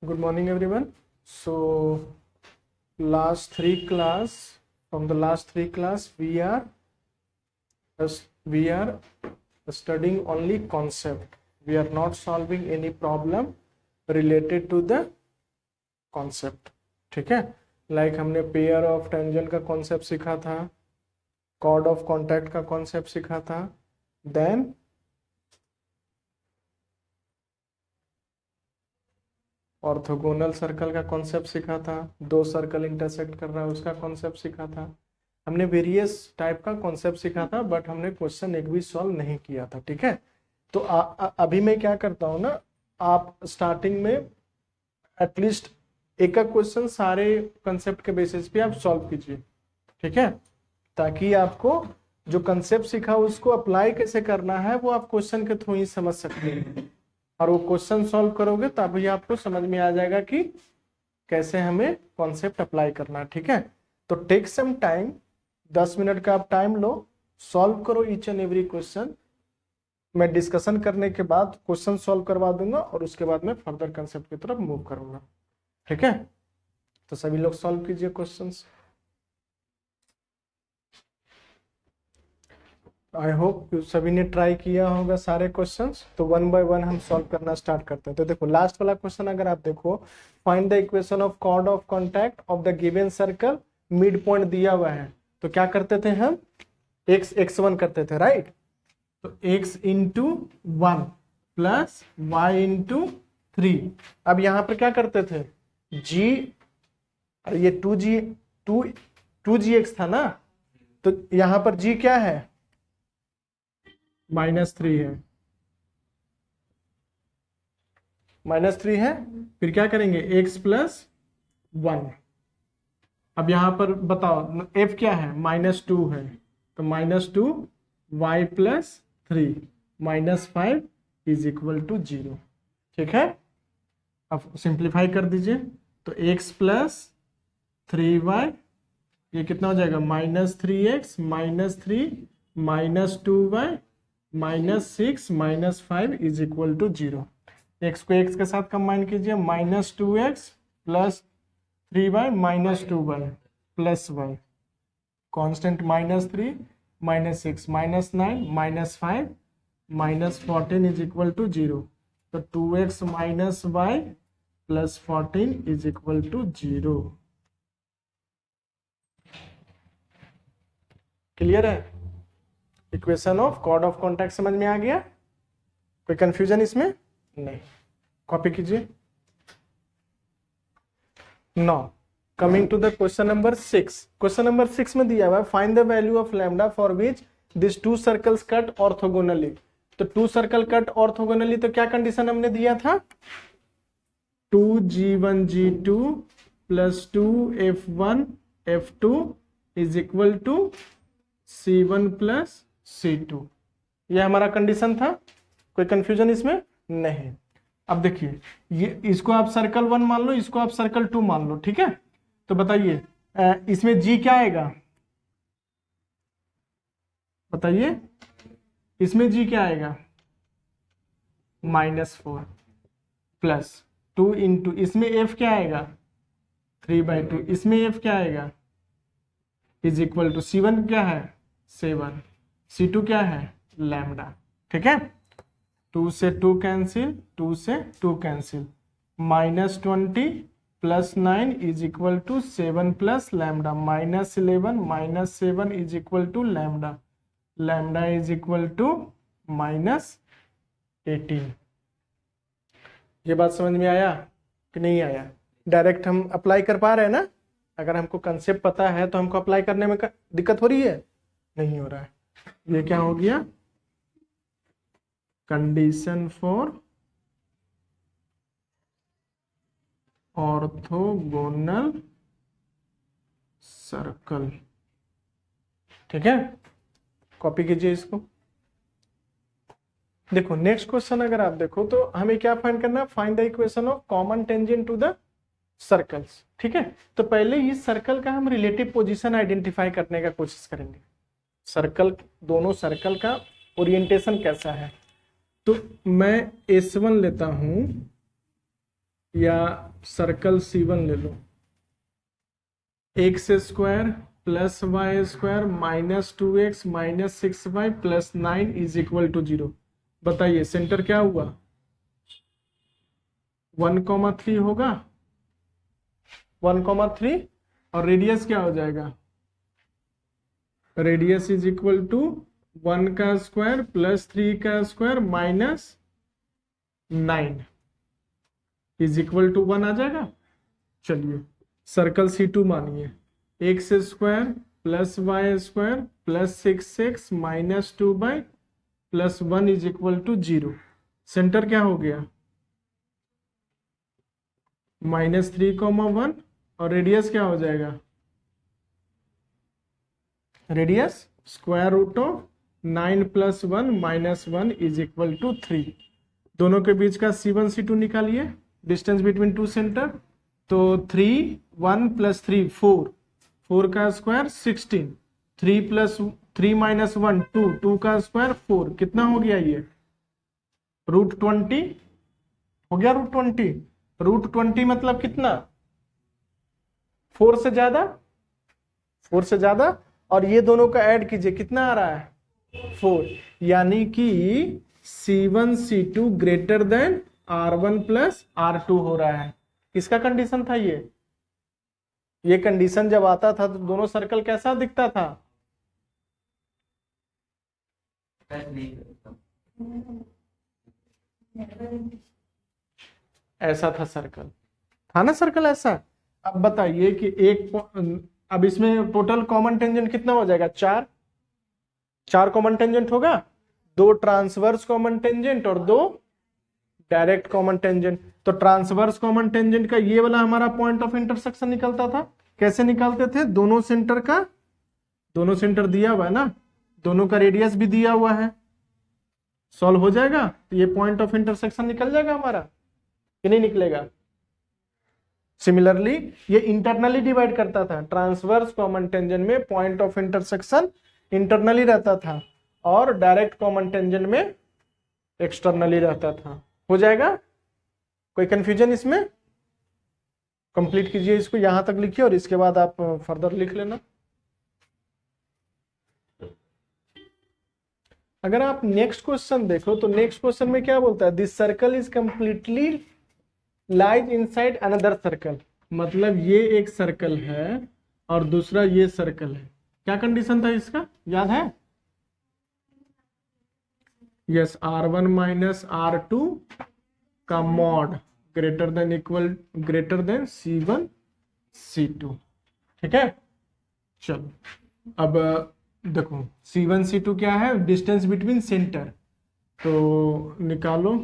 Good morning, everyone. So, from the last three class, we are studying only concept. We are not solving any problem related to the concept. ठीक है? Like हमने pair of tangent का concept सीखा था, cord of contact का concept सीखा था, then orthogonal circle का कॉन्सेप्ट सीखा था, दो सर्कल इंटरसेक्ट कर रहा है उसका कॉन्सेप्ट सीखा था। हमने वेरियस टाइप का कॉन्सेप्ट सीखा था, बट हमने क्वेश्चन एक भी सॉल्व नहीं किया था। ठीक है, तो अभी मैं क्या करता हूँ ना, आप स्टार्टिंग में एटलीस्ट एक क्वेश्चन सारे कंसेप्ट के बेसिस पे आप सॉल्व कीजिए। ठीक है, ताकि आपको जो कंसेप्ट सीखा उसको अप्लाई कैसे करना है वो आप क्वेश्चन के थ्रू ही समझ सकते हैं, और वो क्वेश्चन सॉल्व करोगे तभी आपको समझ में आ जाएगा कि कैसे हमें कॉन्सेप्ट अप्लाई करना है। ठीक है, तो टेक सम टाइम, 10 मिनट का आप टाइम लो, सॉल्व करो ईच एंड एवरी क्वेश्चन। मैं डिस्कशन करने के बाद क्वेश्चन सॉल्व करवा दूंगा और उसके बाद मैं फर्दर कंसेप्ट की तरफ मूव करूंगा। ठीक है, तो सभी लोग सॉल्व कीजिए क्वेश्चंस। आई होप सभी ने ट्राई किया होगा सारे क्वेश्चंस। तो वन बाय वन हम सॉल्व करना स्टार्ट करते हैं। तो देखो लास्ट वाला क्वेश्चन अगर आप देखो, find the equation of chord of contact of the given circle, mid point दिया हुआ है। तो क्या करते थे हम, x1 करते थे, राइट। तो x into 1 plus y into 3। अब यहाँ पर क्या करते थे, g, ये 2gx था ना, तो यहाँ पर g क्या है, -3 है, -3 है। फिर क्या करेंगे, x प्लस 1। अब यहां पर बताओ f क्या है, -2 है, तो -2 y plus 3 -5 is equal to 0। ठीक है, अब सिंप्लीफाई कर दीजिए। तो x प्लस 3y, ये कितना हो जाएगा, -3x -3 -2y -6 -5 is equal to 0। X को एक्स के साथ कंबाइन कीजिए, -2x plus 3y -2y plus y, constant -3 -6 -9 -5 -14 is equal to 0। तो 2x y plus 14 is equal to 0। Clear है? Equation of chord of contact समझ में आ गया? कोई कंफ्यूजन इसमें नहीं? कॉपी कीजिए। Now coming to the question number 6। Question number 6 में दिया हुआ है, find the value of lambda for which this two circles cut orthogonally. तो टू सर्कल कट ऑर्थोगोनली, तो क्या कंडीशन हमने दिया था, 2g1g2 plus 2f1 f2 is equal to c1 plus C2। यह हमारा कंडीशन था। कोई कंफ्यूजन इसमें नहीं। अब देखिए, ये इसको आप सर्कल 1 मान लो, इसको आप सर्कल 2 मान लो। ठीक है, तो बताइए इसमें G क्या आएगा, बताइए इसमें G क्या आएगा, -4 प्लस 2 इंटू, इसमें F क्या आएगा, 3/2, इसमें F क्या आएगा, इज इक्वल टू C1 क्या है, 7, C2 क्या है, लैम्डा। ठीक है, 2 से 2 कैंसिल, 2 से 2 cancel, -20 plus 9 is equal to 7 plus lambda, -11 -7 is equal to lambda, lambda is equal to -18। ये बात समझ में आया कि नहीं आया? डायरेक्ट हम अप्लाई कर पा रहे हैं ना? अगर हमको कंसेप्ट पता है तो हमको अप्लाई करने में दिक्कत हो रही है? नहीं हो रहा है। ये क्या हो गया, कंडीशन फॉर ऑर्थोगोनल सर्कल। ठीक है, कॉपी कीजिए इसको। देखो नेक्स्ट क्वेश्चन अगर आप देखो तो हमें क्या फाइंड करना है, find the equation of common tangent to the circles. ठीक है, तो पहले इस सर्कल का हम रिलेटिव पोजीशन आइडेंटिफाई करने का कोशिश करेंगे। सर्कल, दोनों सर्कल का ओरिएंटेशन कैसा है। तो मैं S1 लेता हूं, या सर्कल C1 ले लो, x² plus y² minus 2x minus 6y plus 9 is equal to 0। बताइए सेंटर क्या हुआ, 1,3 होगा, 1,3, और रेडियस क्या हो जाएगा, रेडियस इज इक्वल टू 1 का स्क्वायर प्लस 3 का square minus 9 is equal to 1 आ जाएगा। चलिए सर्कल C2 मानिए, x² plus y² plus 6x minus 2y plus 1 is equal to 0। Centre क्या हो गया, -3,1, और रेडियस क्या हो जाएगा, radius square root of 9 plus 1 minus 1 is equal to 3। दोनों के बीच का C1 C2 निकालिए, डिस्टेंस बिटवीन टू सेंटर। तो 3 1 प्लस 3 4, 4 का स्क्वायर 16, 3 प्लस 3 माइनस 1 2, 2 का स्क्वायर 4, कितना हो गया ये, √20 हो गया, √20। √20 मतलब कितना, 4 से ज्यादा, 4 से ज्यादा, और ये दोनों का ऐड कीजिए कितना आ रहा है, 4, यानी कि C1 C2 greater than R1 plus R2 हो रहा है। किसका कंडीशन था ये कंडीशन जब आता था तो दोनों सर्कल कैसा दिखता था, ऐसा था सर्कल, था ना सर्कल ऐसा। अब बताइए कि अब इसमें टोटल कॉमन टेंजेंट कितना हो जाएगा, 4 कॉमन टेंजेंट होगा, 2 ट्रांसवर्स कॉमन टेंजेंट और 2 डायरेक्ट कॉमन टेंजेंट। तो ट्रांसवर्स कॉमन टेंजेंट का ये वाला हमारा पॉइंट ऑफ इंटरसेक्शन निकलता था। कैसे निकालते थे, दोनों सेंटर दिया हुआ है ना, दोनों का रेडियस भी दिया हुआ है, सॉल्व हो जाएगा, तो ये पॉइंट ऑफ इंटरसेक्शन निकल जाएगा हमारा कि नहीं निकलेगा। सिमिलरली ये इंटरनली डिवाइड करता था, ट्रांसवर्स कॉमन टेंजेंट में पॉइंट ऑफ इंटरसेक्शन इंटरनली रहता था और डायरेक्ट कॉमन टेंजेंट में एक्सटर्नली रहता था। हो जाएगा, कोई कंफ्यूजन इसमें, कंप्लीट कीजिए इसको, यहां तक लिखिए और इसके बाद आप फर्दर लिख लेना। अगर आप नेक्स्ट क्वेश्चन देखो तो नेक्स्ट क्वेश्चन में क्या बोलता है, this circle is completely lies inside another circle. मतलब ये एक सर्कल है और दूसरा ये सर्कल है। क्या कंडीशन था इसका, याद है, यस, R1 माइनस R2 का mod greater than C1 C2, ठीक है। चलो अब देखो C1 C2 क्या है, डिस्टेंस बिटवीन सेंटर, तो निकालो।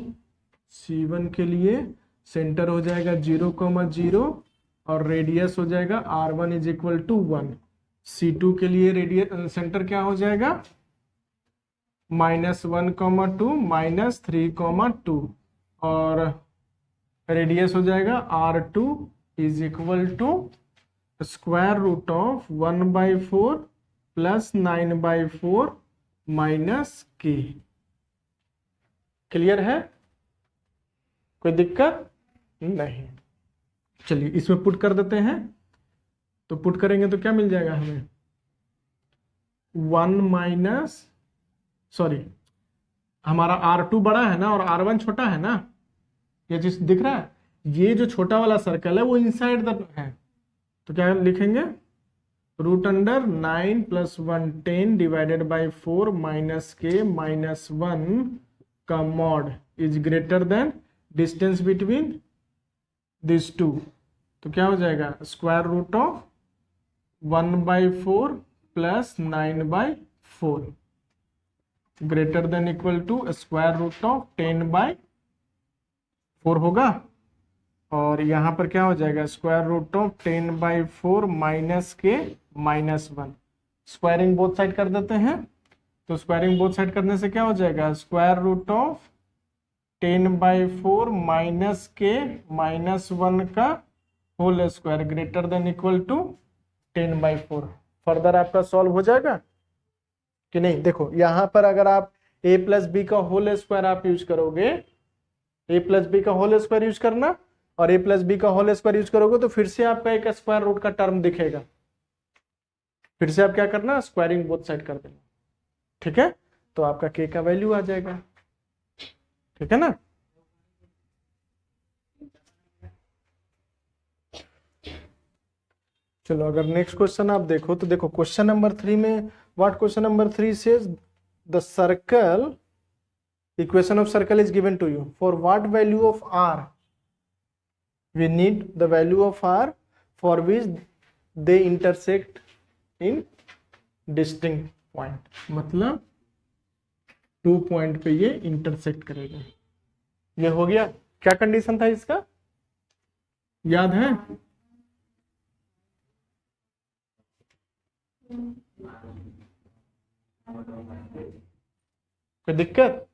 C1 के लिए सेंटर हो जाएगा 0,0 और रेडियस हो जाएगा R1 is equal to 1। C2 के लिए रेडियस सेंटर क्या हो जाएगा, -1,2 -3,2 और रेडियस हो जाएगा R2 is equal to square root of 1/4 plus 9/4 minus k। Clear है, कोई दिक्कत नहीं। चलिए इसमें पुट कर देते हैं, तो पुट करेंगे तो क्या मिल जाएगा हमें, 1 माइनस, सॉरी हमारा R2 बड़ा है ना और R1 छोटा है ना, ये चीज दिख रहा है, ये जो छोटा वाला सर्कल है वो इनसाइड द है, तो क्या लिखेंगे, √9 + 1 10 divided by 4 minus k minus 1 का mod is greater than distance between this two, तो क्या हो जाएगा, square root of 1/4 plus 9/4 greater than equal to square root of 10/4 होगा। और यहाँ पर क्या हो जाएगा, square root of 10/4 minus k minus 1। Squaring both side कर देते हैं, तो स्क्वायरिंग बोथ साइड करने से क्या हो जाएगा, square root of 10/4 minus k minus 1 का whole square greater than equal to 10/4। Further आपका सॉल्व हो जाएगा कि नहीं। देखो यहाँ पर अगर आप a + b का होल स्क्वायर आप यूज करोगे, a + b का होल स्क्वायर यूज करना और a प्लस बी का होल स्क्वायर यूज करोगे तो फिर से आपका एक स्क्वायर रूट का टर्म दिखेगा। फिर से आप क्या करना, स्क्वायरिंग बोथ साइड कर देना। ठीक है, तो आपका k का वैल्यू आ जाएगा। ठीक है ना। चलो अगर नेक्स्ट क्वेश्चन आप देखो तो देखो क्वेश्चन नंबर 3 में what question number 3 says the circle equation of circle is given to you for what value of r we need the value of r for which they intersect in distinct point, मतलब 2 point पे ये intersect करेगा। ये हो गया। क्या condition था इसका, याद है? कोई दिक्कत?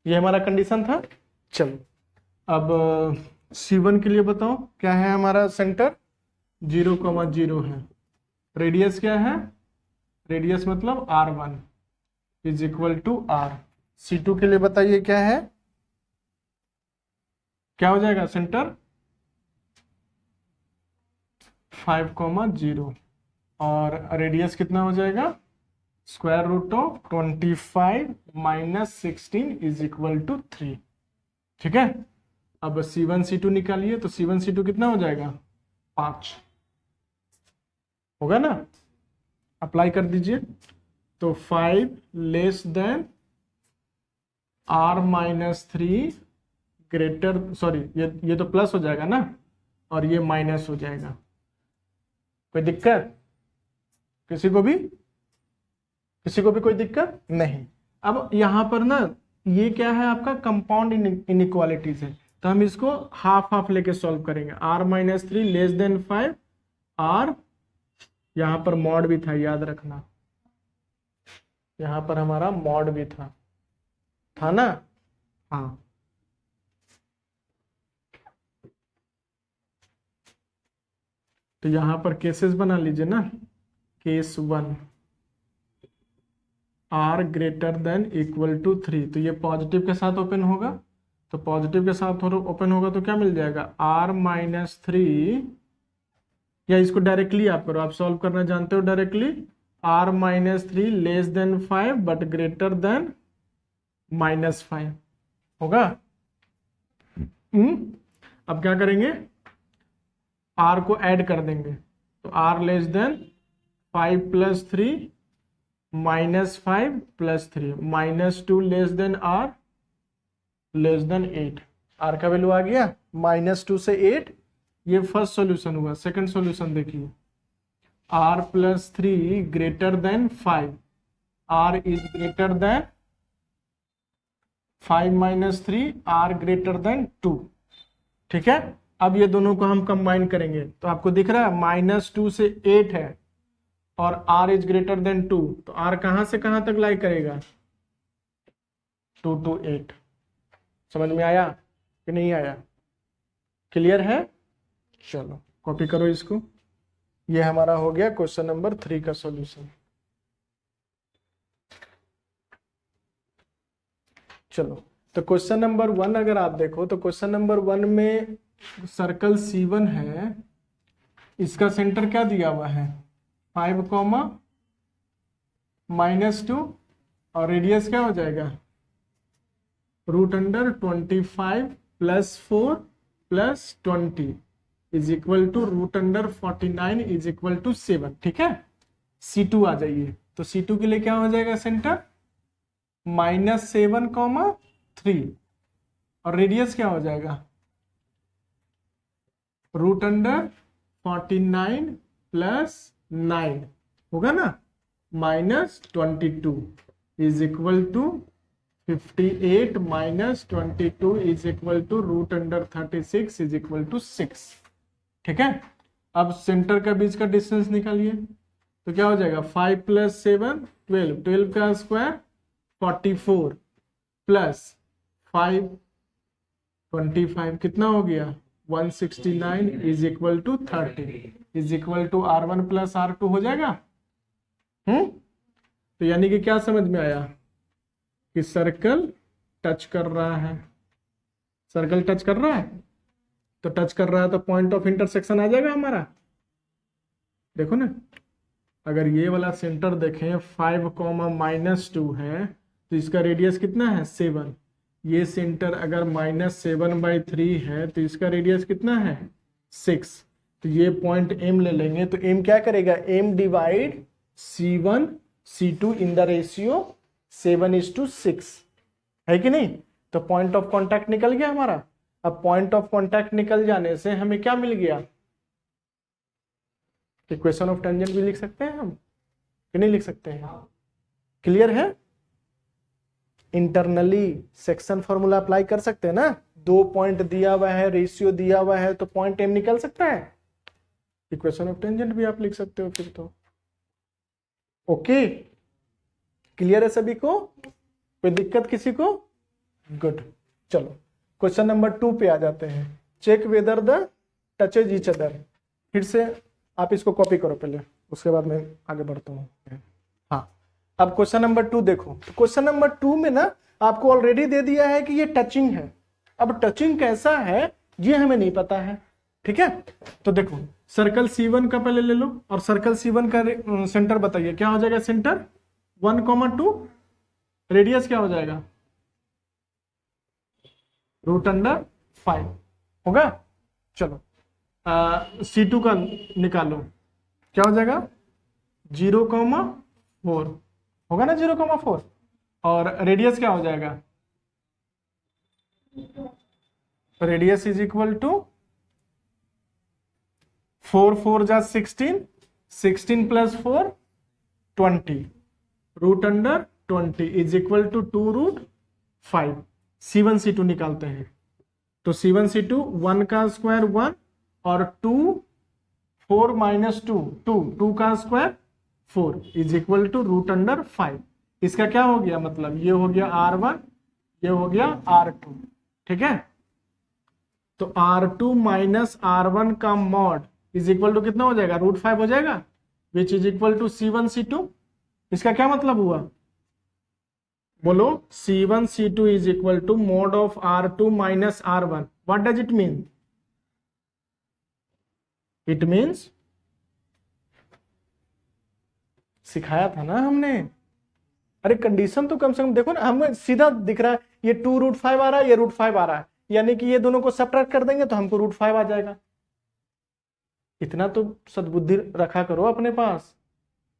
ये हमारा कंडीशन था। चलो अब C1 के लिए बताओ क्या है हमारा सेंटर, 0,0 है। रेडियस क्या है, रेडियस मतलब R1 is equal to R। C2 के लिए बताइए क्या है, क्या हो जाएगा सेंटर 5,0 और रेडियस कितना हो जाएगा, square root of 25 minus 16 is equal to 3। ठीक है, अब C1 C2 निकालिए तो C1 C2 कितना हो जाएगा, 5 होगा ना। अप्लाई कर दीजिए तो 5 less than R minus 3 greater, sorry ये तो प्लस हो जाएगा ना और ये माइनस हो जाएगा। कोई दिक्कत किसी को भी कोई दिक्कत नहीं। अब यहां पर ना ये क्या है आपका कंपाउंड इनइक्वालिटीज है, तो हम इसको हाफ हाफ लेके सॉल्व करेंगे। R minus 3 less than 5 R, यहां पर मॉड भी था याद रखना, यहां पर हमारा मॉड भी था ना। हाँ तो यहां पर केसेस बना लीजिए ना, case 1 R greater than equal to 3, तो ये पॉजिटिव के साथ ओपन होगा, तो पॉजिटिव के साथ ओपन होगा तो क्या मिल जाएगा R माइनस 3, या इसको डायरेक्टली आप करो, आप सॉल्व करना जानते हो directly. R minus 3 less than 5 but greater than -5 होगा। अब क्या करेंगे, R को ऐड कर देंगे, तो R less than 5 plus 3 -5 plus 3 -2 less than R less than 8। R का वैल्यू आ गया -2 से 8, ये फर्स्ट सॉल्यूशन हुआ। सेकंड सॉल्यूशन देखिए, R plus 3 greater than 5, R is greater then 5 minus 3 R greater then 2। ठीक है, अब ये दोनों को हम कंबाइन करेंगे तो आपको दिख रहा है -2 से 8 है और R इज ग्रेटर देन 2, तो R कहां से कहां तक लाई करेगा, 2 to 8। समझ में आया कि नहीं आया, क्लियर है? चलो कॉपी करो इसको, ये हमारा हो गया क्वेश्चन नंबर 3 का सॉल्यूशन। चलो तो क्वेश्चन नंबर 1 अगर आप देखो तो क्वेश्चन नंबर 1 में सर्कल C1 है, इसका सेंटर क्या दिया हुआ है 5, -2 और रेडियस क्या हो जाएगा √25 plus 4 plus 20 is equal to √49 is equal to 7। ठीक है, C2 आ जाइए, तो C2 के लिए क्या हो जाएगा सेंटर -7, 3 और रेडियस क्या हो जाएगा √49 प्लस 9 होगा ना, -22 is equal to 58 -22 is equal to √36 is equal to 6। ठीक है, अब सेंटर का बीच का डिस्टेंस निकालिए, तो क्या हो जाएगा 5 प्लस 7 12, 12 का स्क्वायर 44 प्लस 5 25 कितना हो गया 169 is equal to 30 is equal to R1 plus R2 हो जाएगा। तो यानी कि क्या समझ में आया कि सर्कल टच कर रहा है, सर्कल टच कर रहा है। तो टच कर रहा है तो पॉइंट ऑफ इंटरसेक्शन आ जाएगा हमारा। देखो ना, अगर ये वाला सेंटर देखें 5, -2 है तो इसका रेडियस कितना है 7। ये सेंटर अगर -7/3 है तो इसका रेडियस कितना है 6। तो ये पॉइंट एम ले लेंगे तो एम क्या करेगा, M divide C1 C2 in the ratio 7:6, है कि नहीं। तो पॉइंट ऑफ कांटेक्ट निकल गया हमारा। अब पॉइंट ऑफ कांटेक्ट निकल जाने से हमें क्या मिल गया, इक्वेशन ऑफ टेंजेंट भी लिख सकते हैं हम कि नहीं लिख सकते हैं। क्लियर है। इंटरनली सेक्शन फॉर्मूला अप्लाई कर सकते हैं ना, 2 पॉइंट दिया हुआ है, रेशियो दिया हुआ है, तो पॉइंट एम निकल सकता है। इक्वेशन ऑफ टेंजेंट भी आप लिख सकते हो फिर तो। ओके, क्लियर है सभी को, कोई दिक्कत किसी को। गुड, चलो क्वेश्चन नंबर 2 पे आ जाते हैं। Check whether the touches each other. फिर से आप इसको कॉपी करो पहले, उसके बाद मैं आगे बढ़ता हूँ। हाँ, अब क्वेश्चन नंबर 2 देखो। तो क्वेश्चन नंबर 2 में ना आपको ऑलरेडी दे दिया है कि ये टचिंग है। अब टचिंग कैसा है ये हमें नहीं पता है, ठीक है। तो देखो सर्कल C1 का पहले ले लो और सर्कल C1 का सेंटर बताइए क्या हो जाएगा। सेंटर 1,2, रेडियस क्या हो जाएगा √5 होगा। चलो C2 का निकालो, क्या हो जाएगा 0,4 होगा ना, 0,4। और रेडियस क्या हो जाएगा, रेडियस इज इक्वल टू 4 4 जा 16, 16 + 4 20, √20 is equal to 2√5। C1 C2 निकालते हैं तो C1 C2 1 का स्क्वायर 1 और 2 4 - 2 2 2 का स्क्वायर 4 इज इक्वल टू √5। इसका क्या हो गया, मतलब ये हो गया R1, ये हो गया R2, ठीक है। तो R2 - R1 का मॉड इज इक्वल टू कितना हो जाएगा, √5 हो जाएगा, which is equal to C1 C2। इसका क्या मतलब हुआ, बोलो C1 C2 is equal to mod of R2 - R1। What does it mean, it means सिखाया था ना हमने। अरे कंडीशन तो कम से कम देखो ना, हमें सीधा दिख रहा है ये 2√5 आ रहा है, ये √5 आ रहा है, यानी कि ये दोनों को सब्ट्रैक्ट कर देंगे तो हमको √5 आ जाएगा। इतना तो सद्बुद्धि रखा करो अपने पास।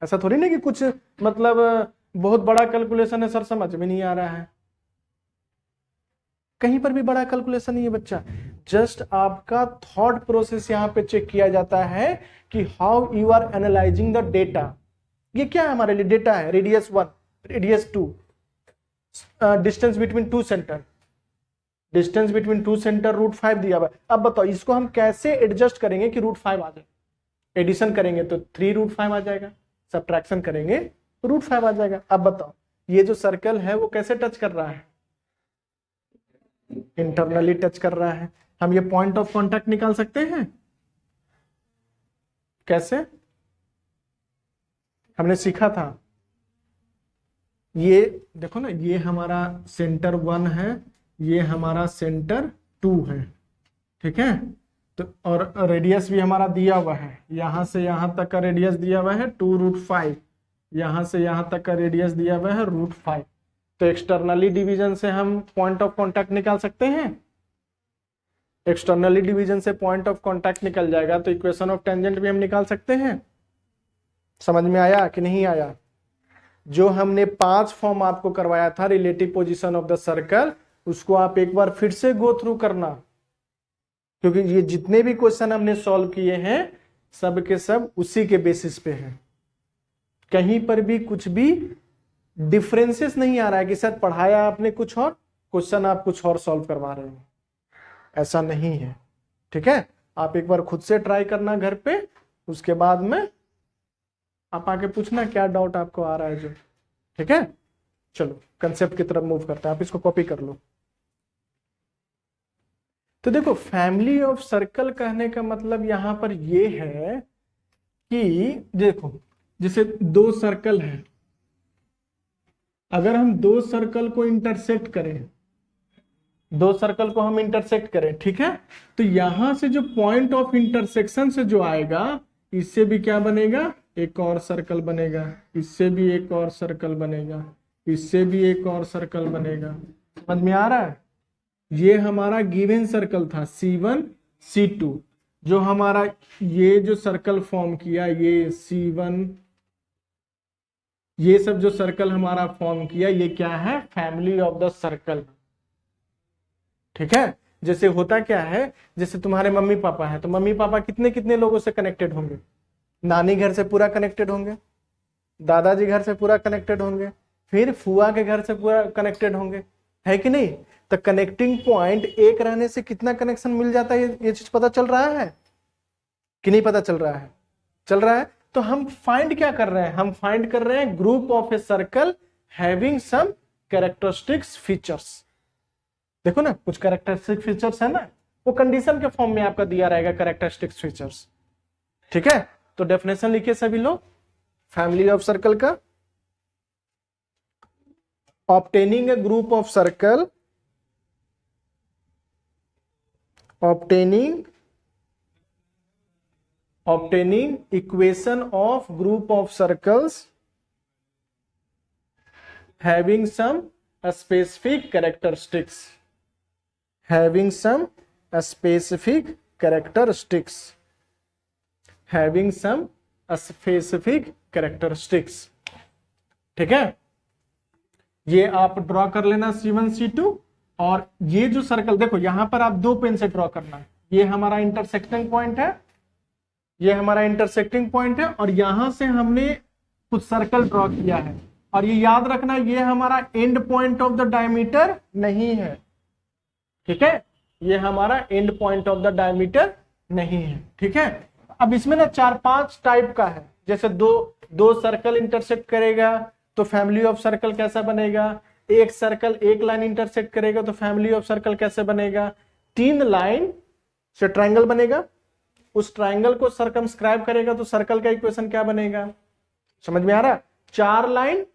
ऐसा थोड़ी ना कि कुछ मतलब बहुत बड़ा कैलकुलेशन है सर, समझ में नहीं आ रहा है। कहीं पर भी बड़ा कैलकुलेशन नहीं है बच्चा, जस्ट आपका थॉट प्रोसेस यहाँ पे चेक किया जाता है कि how you are analysing the data. ये क्या है हमारे लिए, डेटा है, radius 1, radius 2, distance between 2 centre, distance between 2 centre √5 दिया हुआ है। अब बताओ इसको हम कैसे एडजस्ट करेंगे कि √5 आ जाए। एडिशन करेंगे तो 3√5 आ जाएगा, सब्ट्रैक्शन करेंगे तो √5 आ जाएगा। अब बताओ ये जो सर्कल है वो कैसे टच कर रहा है, इंटरनली टच कर रहा है। हम ये पॉइंट ऑफ कांटेक्ट निकाल सकते हैं, कैसे, हमने सीखा था। ये देखो ना, ये हमारा सेंटर 1 है, ये हमारा सेंटर 2 है, ठीक है। तो और रेडियस भी हमारा दिया हुआ है, यहां से यहां तक का रेडियस दिया हुआ है 2√5, यहां से यहां तक का रेडियस दिया हुआ है √5। तो एक्सटर्नली डिवीजन से हम पॉइंट ऑफ कांटेक्ट निकाल सकते हैं। एक्सटर्नली डिवीजन से पॉइंट ऑफ कांटेक्ट निकल जाएगा तो इक्वेशन ऑफ टेंजेंट भी हम निकाल सकते हैं। समझ में आया कि नहीं आया। जो हमने 5 फॉर्म आपको करवाया था relative position of the circle, उसको आप एक बार फिर से गो थ्रू करना, क्योंकि ये जितने भी क्वेश्चन हमने सॉल्व किए हैं सब के सब उसी के बेसिस पे हैं। कहीं पर भी कुछ भी डिफरेंसेस नहीं आ रहा है कि सर पढ़ाया आपने कुछ और, क्वेश्चन आप कुछ और सॉल्व करवा रहे हैं, ऐसा नहीं है, ठीक है। आप एक बार खुद से ट्राई करना घर पे, उसके बाद में आप आके पूछना क्या डाउट आपको आ रहा है जो, ठीक है। चलो कंसेप्ट की तरफ मूव करते हैं, आप इसको कॉपी कर लो। तो देखो फैमिली ऑफ सर्कल कहने का मतलब यहां पर ये है कि देखो जैसे 2 सर्कल है, अगर हम 2 सर्कल को इंटरसेक्ट करें, दो सर्कल को हम इंटरसेक्ट करें, ठीक है, तो यहां से जो पॉइंट ऑफ इंटरसेक्शन से जो आएगा, इससे भी क्या बनेगा, एक और सर्कल बनेगा, इससे भी एक और सर्कल बनेगा, इससे भी एक और सर्कल बनेगा। समझ में आ रहा है? ये हमारा गिवन सर्कल था C1 C2, जो हमारा ये जो सर्कल फॉर्म किया, ये C1, ये सब जो सर्कल हमारा फॉर्म किया, ये क्या है, फैमिली ऑफ द सर्कल। ठीक है, जैसे होता क्या है, जैसे तुम्हारे मम्मी पापा है, तो मम्मी पापा कितने कितने लोगों से कनेक्टेड होंगे, नानी घर से पूरा कनेक्टेड होंगे, दादाजी घर से पूरा कनेक्टेड होंगे, फिर फुआ के घर से पूरा कनेक्टेड होंगे, है कि नहीं? तो कनेक्टिंग पॉइंट एक रहने से कितना कनेक्शन मिल जाता है, ये चीज पता चल रहा है कि नहीं पता चल रहा है? चल रहा है। तो हम फाइंड क्या कर रहे हैं, हम फाइंड कर रहे हैं group of a circle having some characteristics features. देखो ना, कुछ कैरेक्टरिस्टिक फीचर्स है ना, वो कंडीशन के फॉर्म में आपका दिया रहेगा कैरेक्टरिस्टिक्स फीचर्स। ठीक है, तो डेफिनेशन लिखिए सभी लोग फैमिली ऑफ सर्कल का। Obtaining A group of circle, obtaining equation of group of circles having some specific characteristics, having some specific characteristics, having some specific characteristics। ठीक है, ये आप ड्रॉ कर लेना C1 C2। और ये जो सर्कल देखो, यहां पर आप दो पेन से ड्रॉ करना है, ये हमारा इंटरसेक्टिंग पॉइंट है, ये हमारा इंटरसेक्टिंग पॉइंट है, और यहां से हमने कुछ सर्कल ड्रॉ किया है, और ये याद रखना ये हमारा and point of the diameter नहीं है। ठीक है, ये हमारा and point of the diameter नहीं है। ठीक है, अब इसमें ना 4-5 टाइप का है, जैसे दो सर्कल इंटरसेक्ट करेगा तो फैमिली ऑफ सर्कल कैसा बनेगा, एक सर्कल एक लाइन इंटरसेक्ट करेगा तो फैमिली ऑफ सर्कल कैसे बनेगा, 3 लाइन से ट्रायंगल बनेगा, उस ट्रायंगल को सर्कमस्क्राइब करेगा तो सर्कल का इक्वेशन क्या बनेगा, समझ में आ रहा? 4 लाइन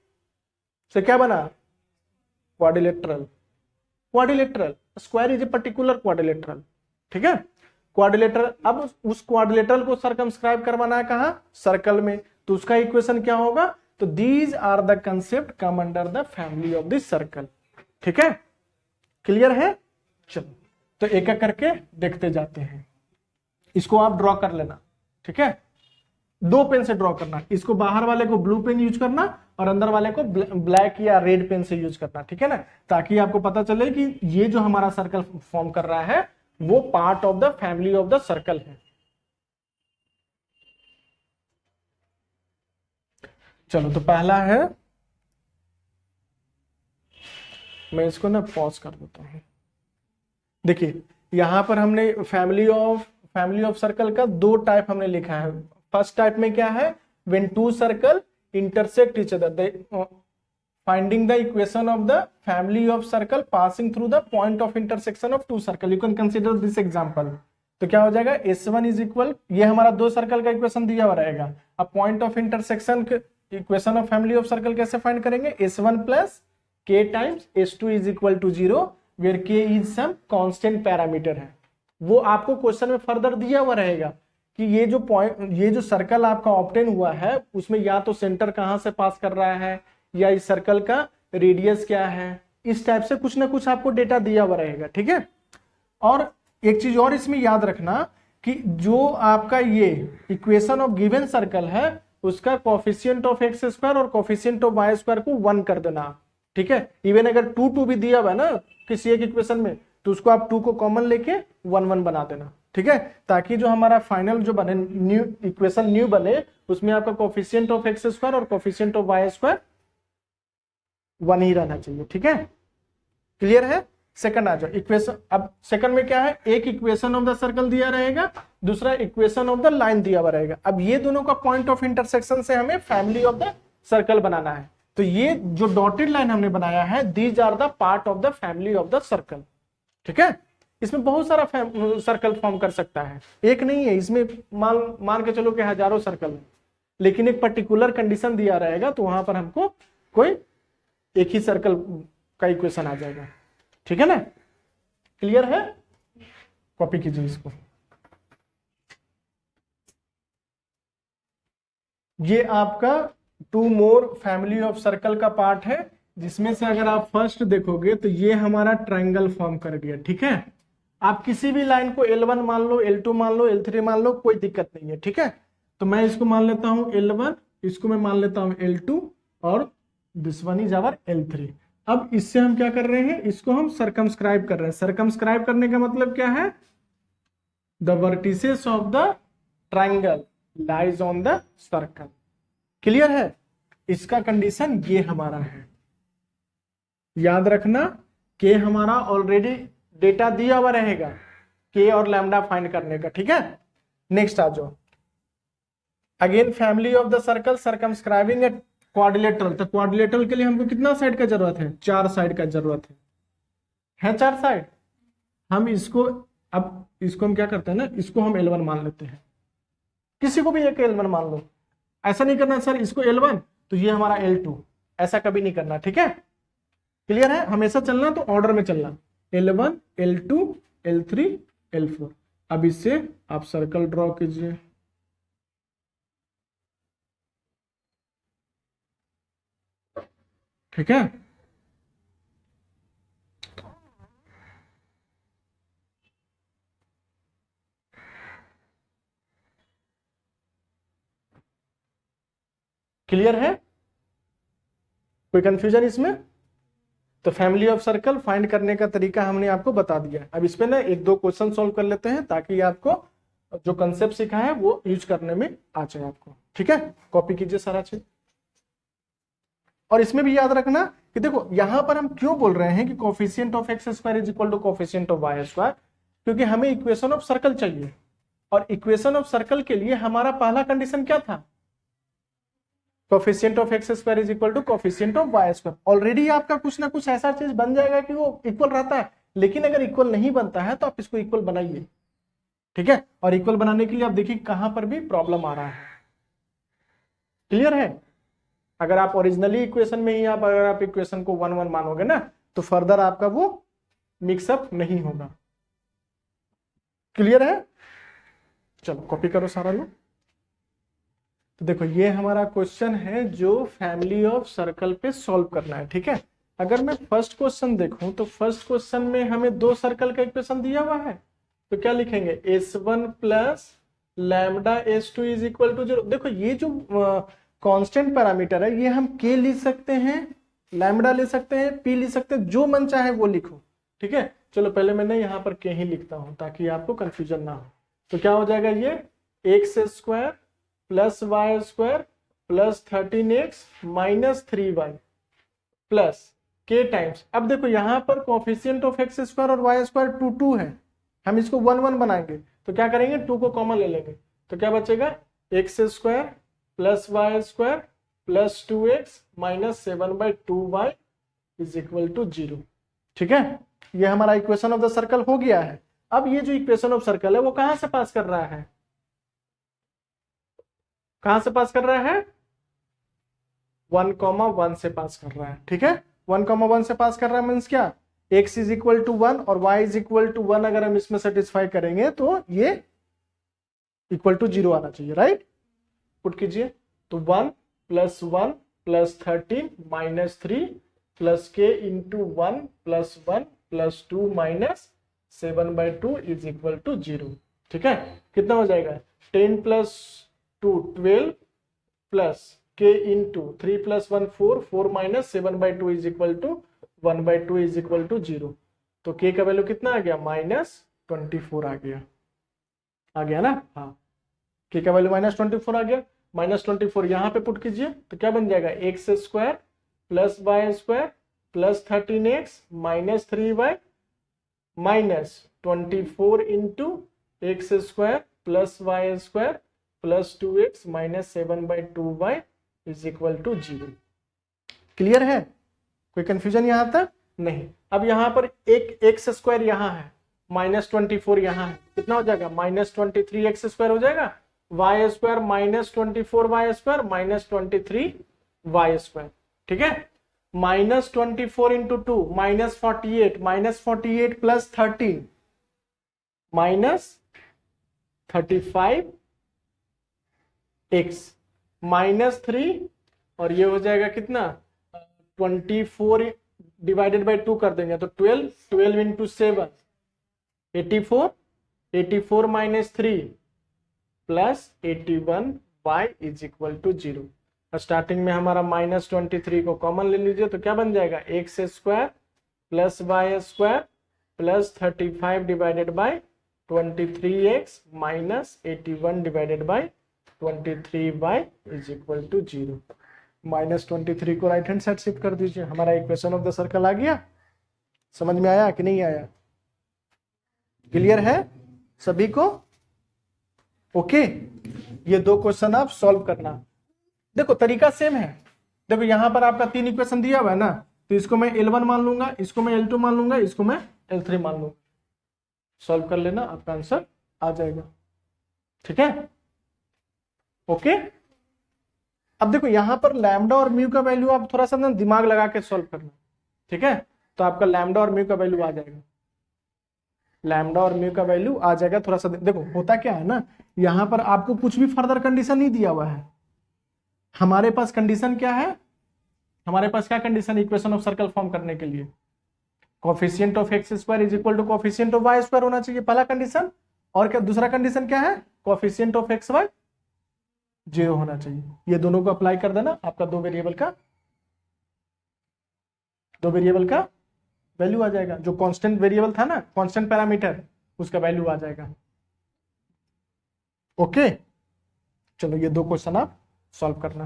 से क्या बना, quadrilateral. Quadrilateral square is a particular quadrilateral. ठीक है, क्वाड्रिलेटरल। अब उस क्वाड्रिलेटरल को सर्कमस्क्राइब करवाना है कहां, सर्कल में, तो उसका इक्वेशन क्या होगा, तो these are the concept come under the family of this circle. ठीक है, क्लियर है? चलो तो एक एक करके देखते जाते हैं। इसको आप ड्रॉ कर लेना। ठीक है, 2 पेन से ड्रॉ करना, इसको बाहर वाले को ब्लू पेन यूज करना और अंदर वाले को ब्लैक या रेड पेन से यूज करना। ठीक है ना, ताकि आपको पता चले कि ये जो हमारा सर्कल फॉर्म कर रहा है वो part of the family of the circle है। चलो तो पहला है, मैं इसको ना पॉज कर देता हूं। देखिए यहां पर हमने फैमिली ऑफ सर्कल का 2 टाइप हमने लिखा है। फर्स्ट टाइप में क्या है, when 2 circle intersect each other, finding the equation of the family of circle passing through the point of intersection of 2 circle. You can consider this example. तो क्या हो जाएगा, S1 इज इक्वल, ये हमारा 2 circle का इक्वेशन दिया हुआ रहेगा। अब point of intersection equation of family of circle कैसे फाइंड करेंगे, S1 plus k times S2 is equal to 0 where k is some constant parameter है। वो आपको क्वेश्चन में फर्दर दिया हुआ रहेगा कि ये जो पॉइंट, ये जो सर्कल आपका ऑब्टेन हुआ है उसमें या तो सेंटर कहां से पास कर रहा है या इस सर्कल का रेडियस क्या है, इस टाइप से कुछ ना कुछ आपको डेटा दिया हुआ रहेगा। ठीक है, और एक चीज और इसमें याद रखना कि जो आपका ये इक्वेशन ऑफ गिवन सर्कल है उसका कोफिशिएंट ऑफ एक्स स्क्वायर और कोफिशिएंट ऑफ वाई स्क्वायर को 1 कर देना। ठीक है, इवन अगर 2 भी दिया हुआ है ना किसी एक इक्वेशन में तो उसको आप 2 को कॉमन लेके 1 बना देना। ठीक है, ताकि जो हमारा फाइनल जो बने न्यू इक्वेशन न्यू बने उसमें आपका कोफिशिएंट ऑफ एक्स स्क्वायर और कोफिशिएंट ऑफ वाई स्क्वायर 1 ही रहना चाहिए। ठीक है, क्लियर है? सेकंड आ जाओ इक्वेशन। अब सेकंड में क्या है, एक इक्वेशन ऑफ द सर्कल दिया रहेगा, दूसरा इक्वेशन ऑफ द लाइन दिया हुआ रहेगा। अब ये दोनों का पॉइंट ऑफ इंटरसेक्शन से हमें फैमिली ऑफ द सर्कल बनाना है। तो ये जो डॉटेड लाइन हमने बनाया है, these are the part of the family of the circle. ठीक है, इसमें बहुत सारा सर्कल फॉर्म कर सकता है, एक नहीं है, इसमें मान के चलो कि हजारों सर्कल है, लेकिन एक पर्टिकुलर कंडीशन दिया रहेगा तो वहां पर हमको कोई एक ही सर्कल का इक्वेशन आ जाएगा। ठीक है ना, क्लियर है? कॉपी कीजिए इसको। ये आपका two more family of circle का पार्ट है, जिसमें से अगर आप फर्स्ट देखोगे तो ये हमारा ट्रायंगल फॉर्म कर गया। ठीक है, आप किसी भी लाइन को L1 मान लो, L2 मान लो, L3 मान लो, कोई दिक्कत नहीं है। ठीक है, तो मैं इसको मान लेता हूं L1, इसको मैं मान लेता हूं L2 और this one is our L3। अब इससे हम क्या कर रहे हैं, इसको हम सर्कमस्क्राइब कर रहे हैं। सर्कमस्क्राइब करने का मतलब क्या है, the vertices of the triangle lies on the circle. Clear है? इसका कंडीशन ये हमारा है, याद रखना। के हमारा ऑलरेडी डेटा दिया हुआ रहेगा, के और लैम्डा फाइंड करने का। ठीक है, नेक्स्ट आ जाओ। Again family of the circle circumscribing a quadrilateral. तो क्वाड्रिलेटरल के लिए हमको कितना साइड का जरूरत है, 4 साइड का जरूरत है 4 साइड। हम इसको, अब इसको हम क्या करते हैं ना, इसको हम L1 मान लेते हैं, किसी को भी एक L1 मान लो। ऐसा नहीं करना सर इसको L1 तो ये हमारा L2, ऐसा कभी नहीं करना। ठीक है, क्लियर है? हमेशा चलना तो ऑर्डर में चलना, L1 L2 L3 L4। अब इससे आप सर्कल ड्रॉ कीजिए। ठीक है, क्लियर है? कोई कंफ्यूजन इसमें? तो फैमिली ऑफ सर्कल फाइंड करने का तरीका हमने आपको बता दिया। अब इस पे ना 1-2 क्वेश्चन सॉल्व कर लेते हैं, ताकि आपको जो कंसेप्ट सीखा है वो यूज करने में आ जाए आपको। ठीक है, कॉपी कीजिए सारा चीज। और इसमें भी याद रखना कि देखो यहां पर हम क्यों बोल रहे हैं कि coefficient of x square is equal to coefficient of y square, क्योंकि हमें इक्वेशन ऑफ सर्कल चाहिए। और इक्वेशन ऑफ सर्कल के लिए हमारा पहला कंडीशन क्या था, coefficient of x square is equal to coefficient of y square. Already आपका कुछ ना कुछ ऐसा चीज बन जाएगा कि वो इक्वल रहता है, लेकिन अगर इक्वल नहीं बनता है तो आप इसको इक्वल बनाइए। ठीक है, और इक्वल बनाने के लिए आप देखिए कहां पर भी प्रॉब्लम आ रहा है। क्लियर है? अगर आप ओरिजिनली इक्वेशन में ही अगर आप इक्वेशन को 1-1 मानोगे ना, तो फर्दर आपका वो मिक्सअप नहीं होगा। क्लियर है? चलो कॉपी करो सारा लोग। तो देखो ये हमारा क्वेश्चन है जो फैमिली ऑफ सर्कल पे सॉल्व करना है। ठीक है, अगर मैं फर्स्ट क्वेश्चन देखूं तो फर्स्ट क्वेश्चन में हमें 2 सर्कल का इक्वेशन दिया हुआ है, तो क्या लिखेंगे, S1 plus lambda S2 is equal to 0। देखो ये जो कांस्टेंट पैरामीटर है ये हम के लिख सकते हैं, लैम्डा ले सकते हैं, पी लिख सकते हैं, जो मन चाहे वो लिखो। ठीक है, चलो पहले मैं यहाँ पर के ही लिखता हूं ताकि आपको कंफ्यूजन ना हो। तो क्या हो जाएगा, ये x square plus y square plus 13x minus 3y plus k times. अब देखो यहाँ पर कोफिशिएंट ऑफ एक्स स्क्वायर और वाई स्क्वायर 2 है, हम इसको 1-1 बनाएंगे तो क्या करेंगे, 2 को कॉमन ले लेंगे, तो क्या बचेगा, x square plus y square plus 2x minus 7/2y is equal to 0। ठीक है, ये हमारा इक्वेशन ऑफ द सर्कल हो गया है। अब ये जो इक्वेशन ऑफ सर्कल है वो कहां से पास कर रहा है, कहां से पास कर रहा है, 1,1 से पास कर रहा है। ठीक है, 1,1 से पास कर रहा है मीन्स क्या, x इज इक्वल टू 1 और y इज इक्वल टू 1 अगर हम इसमें सेटिस्फाई करेंगे तो ये इक्वल टू 0 आना चाहिए। राइट, पुट कीजिए, तो 1 plus 1 plus 13 minus 3 plus k into 1 plus 1 plus 2 minus 7/2 is equal to 0। ठीक है, कितना हो जाएगा, 10 plus 2 12 plus k into 3 plus 1 4 4 minus 7/2 is equal to 1/2 is equal to 0। तो के का वैल्यू कितना आ गया, -24 आ गया ना। हाँ, के का वैल्यू -24 आ गया। -24 यहाँ पे पुट कीजिए तो क्या बन जाएगा, x square plus y square plus 13x minus 3y minus 24 into x square plus y square plus 2x minus 7/2y is equal to 0। Clear है? कोई कंफ्यूजन यहां तक नहीं। अब यहां पर एक एक्स स्क्वायर यहां है, -24 यहां है, कितना हो जाएगा, -23x स्क्वायर हो जाएगा, Y square -24y square -23y square. ठीक है, -24 इंटू 2 -48, -48 प्लस 13 -35x -3 और ये हो जाएगा कितना 24 डिवाइडेड बाई 2 कर देंगे तो 12, 12 into 7 84, 84 minus 3 plus 81 y is equal to 0। Starting में हमारा -23 को कॉमन ले लीजिए तो क्या बन जाएगा x square plus y square plus 35 divided by 23x minus 81 divided by 23y is equal to 0। -23 को राइट हैंड साइड शिफ्ट कर दीजिए, हमारा इक्वेशन ऑफ द सर्कल आ गया। समझ में आया कि नहीं आया? क्लियर है सभी को? ओके, ये दो क्वेश्चन आप सॉल्व करना। देखो तरीका सेम है। देखो यहां पर आपका 3 इक्वेशन दिया हुआ है ना, तो इसको मैं L1 मान लूंगा, इसको मैं L2 मान लूंगा, इसको मैं L3 मान लूंगा। सॉल्व कर लेना, आपका आंसर आ जाएगा। ठीक है, ओके। अब देखो यहां पर लैम्डा और म्यू का वैल्यू आप थोड़ा सा ना दिमाग लगा के सॉल्व करना। ठीक है, तो आपका लैम्डा और म्यू का वैल्यू आ जाएगा, लैम्डा और म्यू का वैल्यू आ जाएगा। थोड़ा सा देखो होता क्या है ना, यहां पर आपको कुछ भी फर्दर कंडीशन नहीं दिया हुआ है। हमारे पास कंडीशन क्या है, हमारे पास क्या condition equation of circle form करने के लिए, coefficient of x square is equal to coefficient of y square होना चाहिए, पहला कंडीशन। और क्या दूसरा कंडीशन क्या है, कोफिशिएंट ऑफ एक्स वाई 0 होना चाहिए। ये दोनों को अप्लाई कर देना, आपका दो वेरिएबल का वैल्यू आ जाएगा। जो कांस्टेंट वेरिएबल था ना, कांस्टेंट पैरामीटर, उसका वैल्यू आ जाएगा। ओके, चलो ये दो क्वेश्चन आप सॉल्व करना।